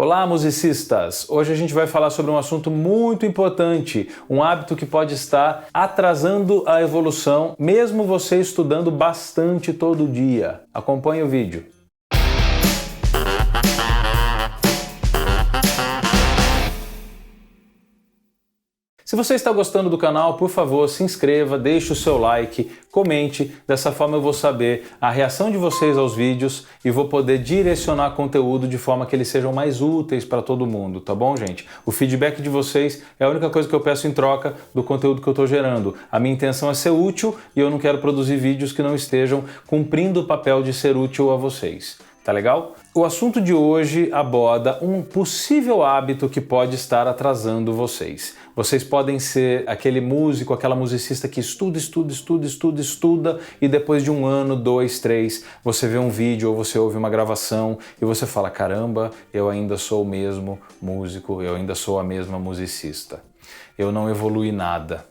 Olá, musicistas! Hoje a gente vai falar sobre um assunto muito importante, um hábito que pode estar atrasando a evolução, mesmo você estudando bastante todo dia. Acompanhe o vídeo. Se você está gostando do canal, por favor, se inscreva, deixe o seu like, comente, dessa forma eu vou saber a reação de vocês aos vídeos e vou poder direcionar conteúdo de forma que eles sejam mais úteis para todo mundo, tá bom, gente? O feedback de vocês é a única coisa que eu peço em troca do conteúdo que eu estou gerando. A minha intenção é ser útil e eu não quero produzir vídeos que não estejam cumprindo o papel de ser útil a vocês. Tá legal? O assunto de hoje aborda um possível hábito que pode estar atrasando vocês. Vocês podem ser aquele músico, aquela musicista que estuda e depois de um ano, 2, 3, você vê um vídeo ou você ouve uma gravação e você fala, caramba, eu ainda sou o mesmo músico, eu ainda sou a mesma musicista. Eu não evolui nada.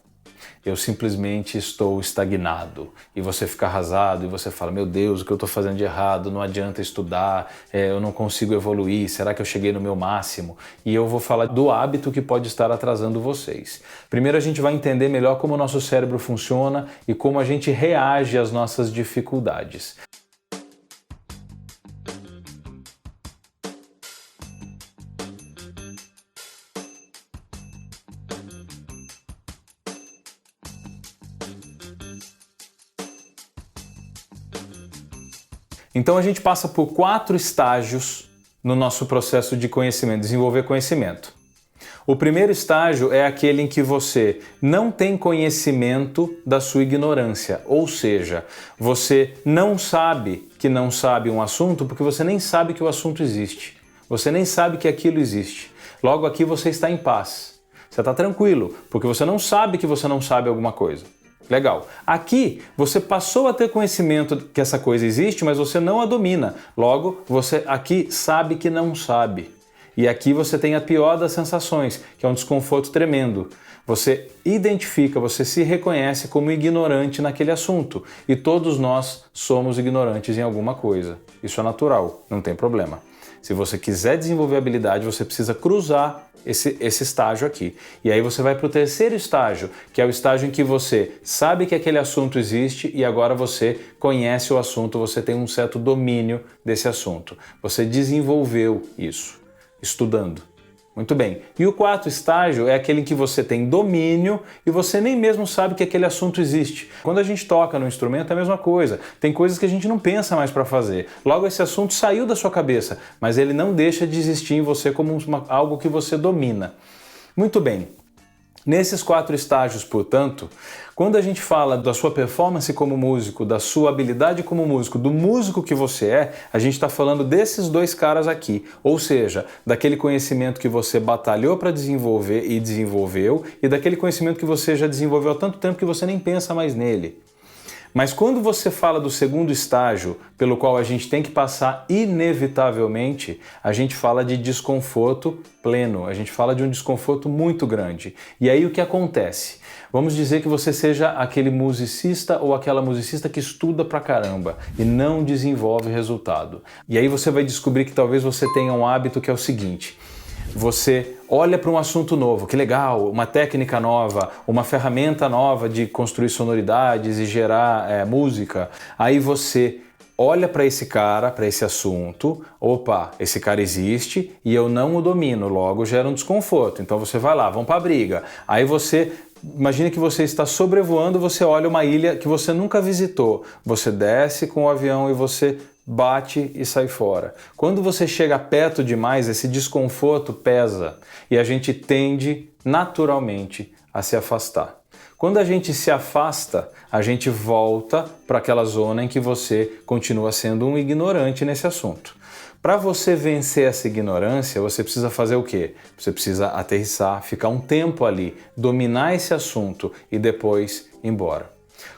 Eu simplesmente estou estagnado. E você fica arrasado e você fala, meu Deus, o que eu estou fazendo de errado? Não adianta estudar, eu não consigo evoluir, será que eu cheguei no meu máximo? E eu vou falar do hábito que pode estar atrasando vocês. Primeiro a gente vai entender melhor como o nosso cérebro funciona e como a gente reage às nossas dificuldades. Então a gente passa por 4 estágios no nosso processo de conhecimento, desenvolver conhecimento. O primeiro estágio é aquele em que você não tem conhecimento da sua ignorância, ou seja, você não sabe que não sabe um assunto porque você nem sabe que o assunto existe. Você nem sabe que aquilo existe. Logo aqui você está em paz. Você está tranquilo, porque você não sabe que você não sabe alguma coisa. Legal. Aqui você passou a ter conhecimento que essa coisa existe, mas você não a domina. Logo, você aqui sabe que não sabe. E aqui você tem a pior das sensações, que é um desconforto tremendo. Você identifica, você se reconhece como ignorante naquele assunto. E todos nós somos ignorantes em alguma coisa. Isso é natural, não tem problema. Se você quiser desenvolver habilidade, você precisa cruzar esse estágio aqui. E aí você vai para o terceiro estágio, que é o estágio em que você sabe que aquele assunto existe e agora você conhece o assunto, você tem um certo domínio desse assunto. Você desenvolveu isso, estudando. Muito bem. E o quarto estágio é aquele em que você tem domínio e você nem mesmo sabe que aquele assunto existe. Quando a gente toca no instrumento é a mesma coisa. Tem coisas que a gente não pensa mais para fazer. Logo esse assunto saiu da sua cabeça, mas ele não deixa de existir em você como algo que você domina. Muito bem. Nesses 4 estágios, portanto, quando a gente fala da sua performance como músico, da sua habilidade como músico, do músico que você é, a gente está falando desses 2 caras aqui. Ou seja, daquele conhecimento que você batalhou para desenvolver e desenvolveu, e daquele conhecimento que você já desenvolveu há tanto tempo que você nem pensa mais nele. Mas quando você fala do segundo estágio, pelo qual a gente tem que passar inevitavelmente, a gente fala de desconforto pleno, a gente fala de um desconforto muito grande. E aí o que acontece? Vamos dizer que você seja aquele musicista ou aquela musicista que estuda pra caramba e não desenvolve resultado. E aí você vai descobrir que talvez você tenha um hábito que é o seguinte: você olha para um assunto novo, que legal, uma técnica nova, uma ferramenta nova de construir sonoridades e gerar música. Aí você olha para esse cara, para esse assunto, opa, esse cara existe e eu não o domino, logo gera um desconforto. Então você vai lá, vamos para a briga. Aí você imagina que você está sobrevoando, você olha uma ilha que você nunca visitou. Você desce com o avião e você bate e sai fora. Quando você chega perto demais, esse desconforto pesa e a gente tende naturalmente a se afastar. Quando a gente se afasta, a gente volta para aquela zona em que você continua sendo um ignorante nesse assunto. Para você vencer essa ignorância, você precisa fazer o quê? Você precisa aterrissar, ficar um tempo ali, dominar esse assunto e depois ir embora.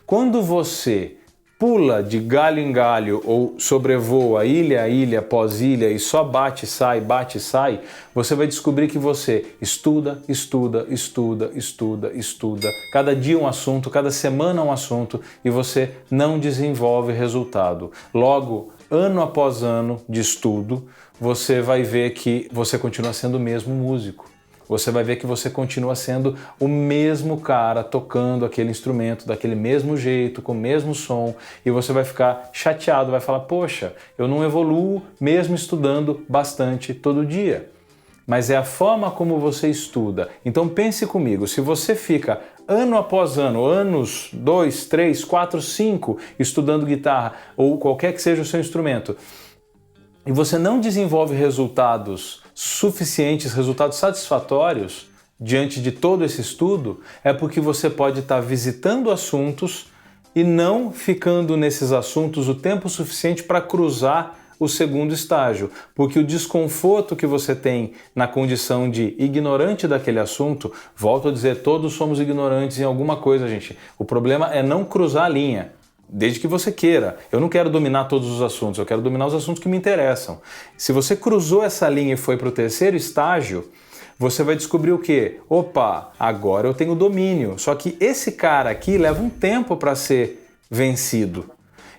Quando você pula de galho em galho ou sobrevoa ilha a ilha após ilha e só bate e sai, você vai descobrir que você estuda, cada dia um assunto, cada semana um assunto e você não desenvolve resultado. Logo, ano após ano de estudo, você vai ver que você continua sendo o mesmo músico. Você vai ver que você continua sendo o mesmo cara tocando aquele instrumento daquele mesmo jeito, com o mesmo som, e você vai ficar chateado, vai falar, poxa, eu não evoluo mesmo estudando bastante todo dia. Mas é a forma como você estuda. Então pense comigo, se você fica ano após ano, anos 2, 3, 4, 5 estudando guitarra ou qualquer que seja o seu instrumento, e você não desenvolve resultados suficientes, resultados satisfatórios diante de todo esse estudo, é porque você pode estar visitando assuntos e não ficando nesses assuntos o tempo suficiente para cruzar o segundo estágio, porque o desconforto que você tem na condição de ignorante daquele assunto, volto a dizer, todos somos ignorantes em alguma coisa, gente. O problema é não cruzar a linha. Desde que você queira. Eu não quero dominar todos os assuntos, eu quero dominar os assuntos que me interessam. Se você cruzou essa linha e foi para o terceiro estágio, você vai descobrir o quê? Opa, agora eu tenho domínio. Só que esse cara aqui leva um tempo para ser vencido.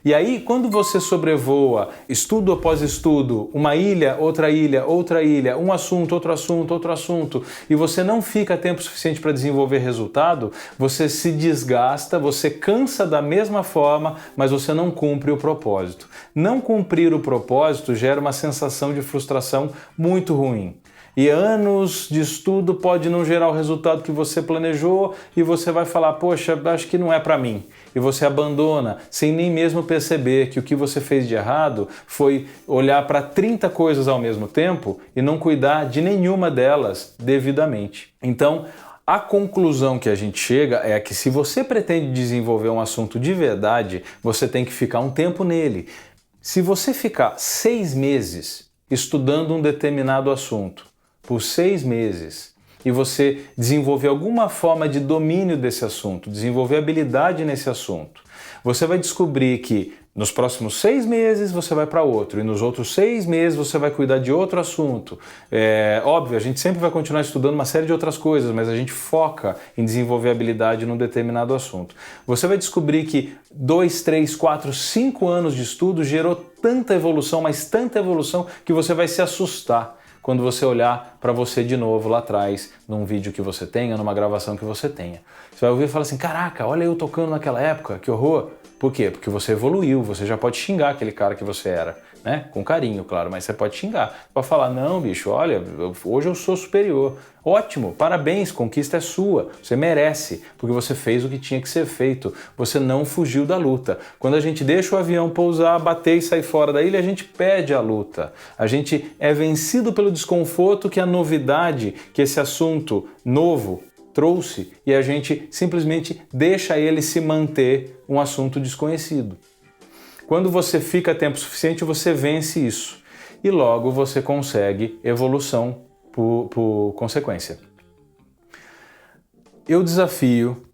E aí, quando você sobrevoa, estudo após estudo, uma ilha, outra ilha, um assunto, outro assunto, outro assunto, e você não fica tempo suficiente para desenvolver resultado, você se desgasta, você cansa da mesma forma, mas você não cumpre o propósito. Não cumprir o propósito gera uma sensação de frustração muito ruim. E anos de estudo pode não gerar o resultado que você planejou e você vai falar, poxa, acho que não é para mim. E você abandona, sem nem mesmo perceber que o que você fez de errado foi olhar para 30 coisas ao mesmo tempo e não cuidar de nenhuma delas devidamente. Então, a conclusão que a gente chega é que se você pretende desenvolver um assunto de verdade, você tem que ficar um tempo nele. Se você ficar 6 meses estudando um determinado assunto, por 6 meses, e você desenvolver alguma forma de domínio desse assunto, desenvolver habilidade nesse assunto, você vai descobrir que nos próximos 6 meses você vai para outro, e nos outros 6 meses você vai cuidar de outro assunto. Óbvio, a gente sempre vai continuar estudando uma série de outras coisas, mas a gente foca em desenvolver habilidade num determinado assunto. Você vai descobrir que 2, 3, 4, 5 anos de estudo gerou tanta evolução, mas tanta evolução, que você vai se assustar quando você olhar para você de novo lá atrás, num vídeo que você tenha, numa gravação que você tenha. Você vai ouvir e falar assim, caraca, olha eu tocando naquela época, que horror. Por quê? Porque você evoluiu, você já pode xingar aquele cara que você era, né? Com carinho, claro, mas você pode xingar. Pode falar, não, bicho, olha, hoje eu sou superior. Ótimo, parabéns, conquista é sua, você merece, porque você fez o que tinha que ser feito, você não fugiu da luta. Quando a gente deixa o avião pousar, bater e sair fora da ilha, a gente perde a luta. A gente é vencido pelo desconforto que a novidade, que esse assunto novo trouxe, e a gente simplesmente deixa ele se manter um assunto desconhecido. Quando você fica tempo suficiente, você vence isso, e logo você consegue evolução por consequência. Eu desafio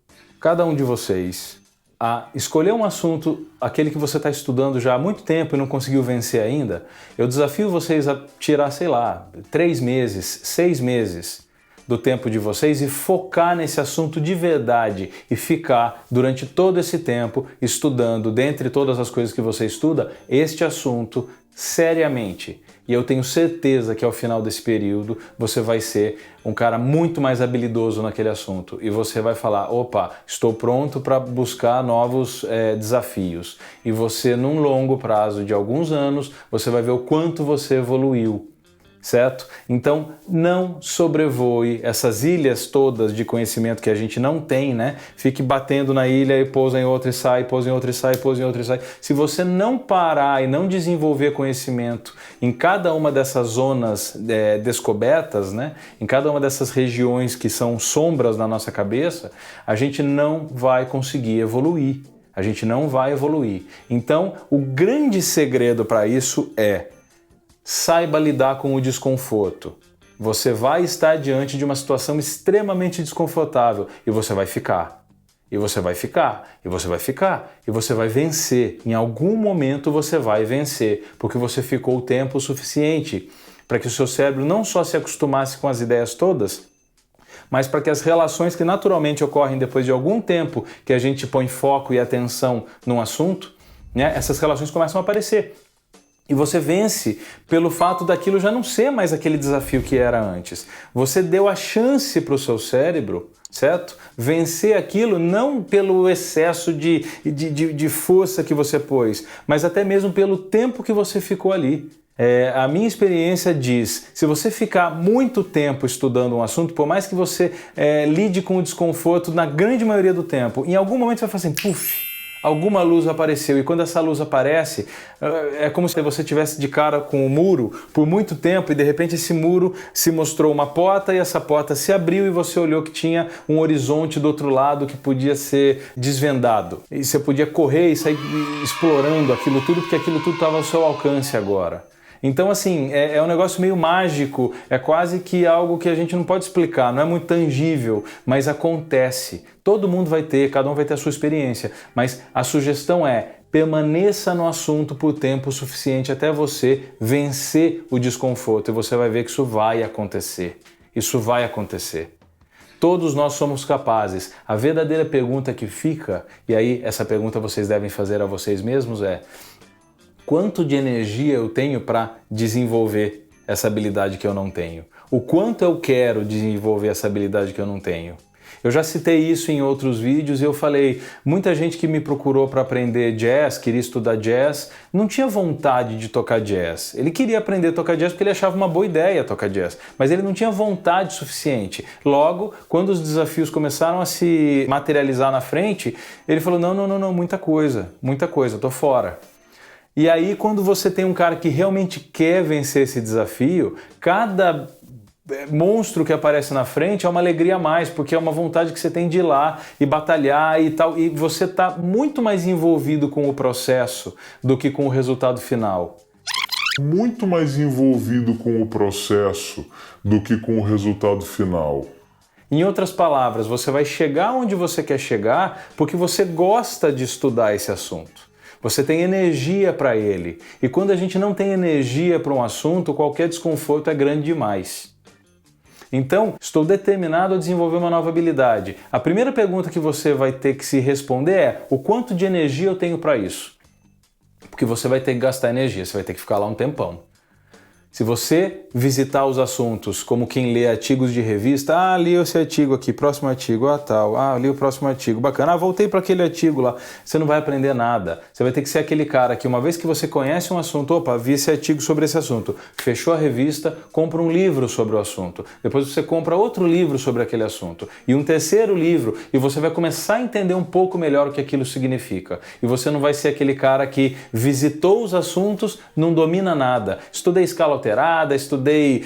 cada um de vocês a escolher um assunto, aquele que você está estudando já há muito tempo e não conseguiu vencer ainda. Eu desafio vocês a tirar, sei lá, 3 meses, 6 meses do tempo de vocês e focar nesse assunto de verdade e ficar durante todo esse tempo estudando, dentre todas as coisas que você estuda, este assunto seriamente. E eu tenho certeza que ao final desse período você vai ser um cara muito mais habilidoso naquele assunto e você vai falar, opa, estou pronto para buscar novos desafios. E você, num longo prazo de alguns anos, você vai ver o quanto você evoluiu. Certo? Então não sobrevoe essas ilhas todas de conhecimento que a gente não tem, né? Fique batendo na ilha e pousa em outra e sai, pousa em outra e sai, pousa em outra e sai. Se você não parar e não desenvolver conhecimento em cada uma dessas zonas descobertas, né? Em cada uma dessas regiões que são sombras na nossa cabeça, a gente não vai conseguir evoluir. A gente não vai evoluir. Então, o grande segredo para isso é: saiba lidar com o desconforto. Você vai estar diante de uma situação extremamente desconfortável e você vai ficar. E você vai ficar, e você vai ficar, e você vai vencer. Em algum momento você vai vencer, porque você ficou o tempo suficiente para que o seu cérebro não só se acostumasse com as ideias todas, mas para que as relações que naturalmente ocorrem depois de algum tempo que a gente põe foco e atenção num assunto, né, essas relações começam a aparecer. E você vence pelo fato daquilo já não ser mais aquele desafio que era antes. Você deu a chance para o seu cérebro, certo? Vencer aquilo não pelo excesso de força que você pôs, mas até mesmo pelo tempo que você ficou ali. A minha experiência diz, se você ficar muito tempo estudando um assunto, por mais que você lide com o desconforto na grande maioria do tempo, em algum momento você vai falar assim, puf, alguma luz apareceu, e quando essa luz aparece, é como se você estivesse de cara com o muro por muito tempo e de repente esse muro se mostrou uma porta e essa porta se abriu e você olhou que tinha um horizonte do outro lado que podia ser desvendado. E você podia correr e sair explorando aquilo tudo, porque aquilo tudo estava ao seu alcance agora. Então, assim, é um negócio meio mágico, é quase que algo que a gente não pode explicar, não é muito tangível, mas acontece. Todo mundo vai ter, cada um vai ter a sua experiência, mas a sugestão é permaneça no assunto por tempo suficiente até você vencer o desconforto e você vai ver que isso vai acontecer. Isso vai acontecer. Todos nós somos capazes. A verdadeira pergunta que fica, e aí essa pergunta vocês devem fazer a vocês mesmos é: quanto de energia eu tenho para desenvolver essa habilidade que eu não tenho? O quanto eu quero desenvolver essa habilidade que eu não tenho? Eu já citei isso em outros vídeos e eu falei, muita gente que me procurou para aprender jazz, queria estudar jazz, não tinha vontade de tocar jazz. Ele queria aprender a tocar jazz porque ele achava uma boa ideia tocar jazz, mas ele não tinha vontade suficiente. Logo, quando os desafios começaram a se materializar na frente, ele falou, não, muita coisa, eu tô fora. E aí, quando você tem um cara que realmente quer vencer esse desafio, cada monstro que aparece na frente é uma alegria a mais, porque é uma vontade que você tem de ir lá e batalhar e tal, e você está muito mais envolvido com o processo do que com o resultado final. Muito mais envolvido com o processo do que com o resultado final. Em outras palavras, você vai chegar onde você quer chegar porque você gosta de estudar esse assunto. Você tem energia para ele. E quando a gente não tem energia para um assunto, qualquer desconforto é grande demais. Então, estou determinado a desenvolver uma nova habilidade. A primeira pergunta que você vai ter que se responder é: o quanto de energia eu tenho para isso? Porque você vai ter que gastar energia, você vai ter que ficar lá um tempão. Se você visitar os assuntos como quem lê artigos de revista, li esse artigo aqui, próximo artigo, tal, li o próximo artigo, bacana, voltei para aquele artigo lá, você não vai aprender nada. Você vai ter que ser aquele cara que uma vez que você conhece um assunto, vi esse artigo sobre esse assunto, fechou a revista, compra um livro sobre o assunto, depois você compra outro livro sobre aquele assunto, e um terceiro livro, e você vai começar a entender um pouco melhor o que aquilo significa. E você não vai ser aquele cara que visitou os assuntos, não domina nada. Estudei escala alterada, estudei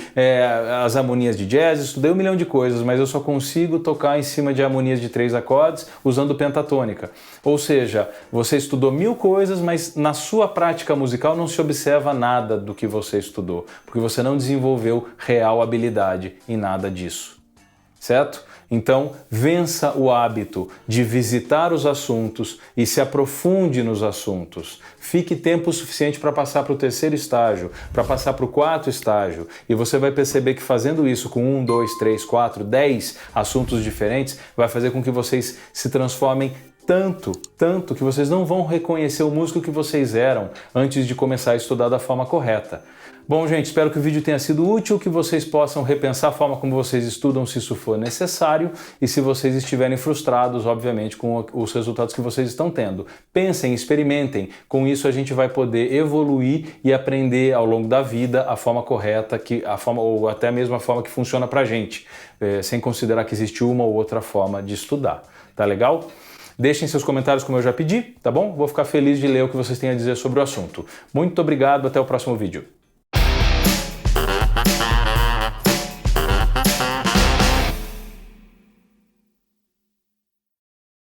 as harmonias de jazz, estudei 1 milhão de coisas, mas eu só consigo tocar em cima de harmonias de 3 acordes usando pentatônica. Ou seja, você estudou 1000 coisas, mas na sua prática musical não se observa nada do que você estudou, porque você não desenvolveu real habilidade em nada disso. Certo? Então, vença o hábito de visitar os assuntos e se aprofunde nos assuntos. Fique tempo suficiente para passar para o terceiro estágio, para passar para o quarto estágio. E você vai perceber que fazendo isso com 1, 2, 3, 4, 10 assuntos diferentes, vai fazer com que vocês se transformem tanto que vocês não vão reconhecer o músico que vocês eram antes de começar a estudar da forma correta. Bom, gente, espero que o vídeo tenha sido útil, que vocês possam repensar a forma como vocês estudam, se isso for necessário, e se vocês estiverem frustrados, obviamente, com os resultados que vocês estão tendo. Pensem, experimentem, com isso a gente vai poder evoluir e aprender ao longo da vida a forma correta, ou até mesmo a forma que funciona pra gente, sem considerar que existe uma ou outra forma de estudar. Tá legal? Deixem seus comentários como eu já pedi, tá bom? Vou ficar feliz de ler o que vocês têm a dizer sobre o assunto. Muito obrigado, até o próximo vídeo.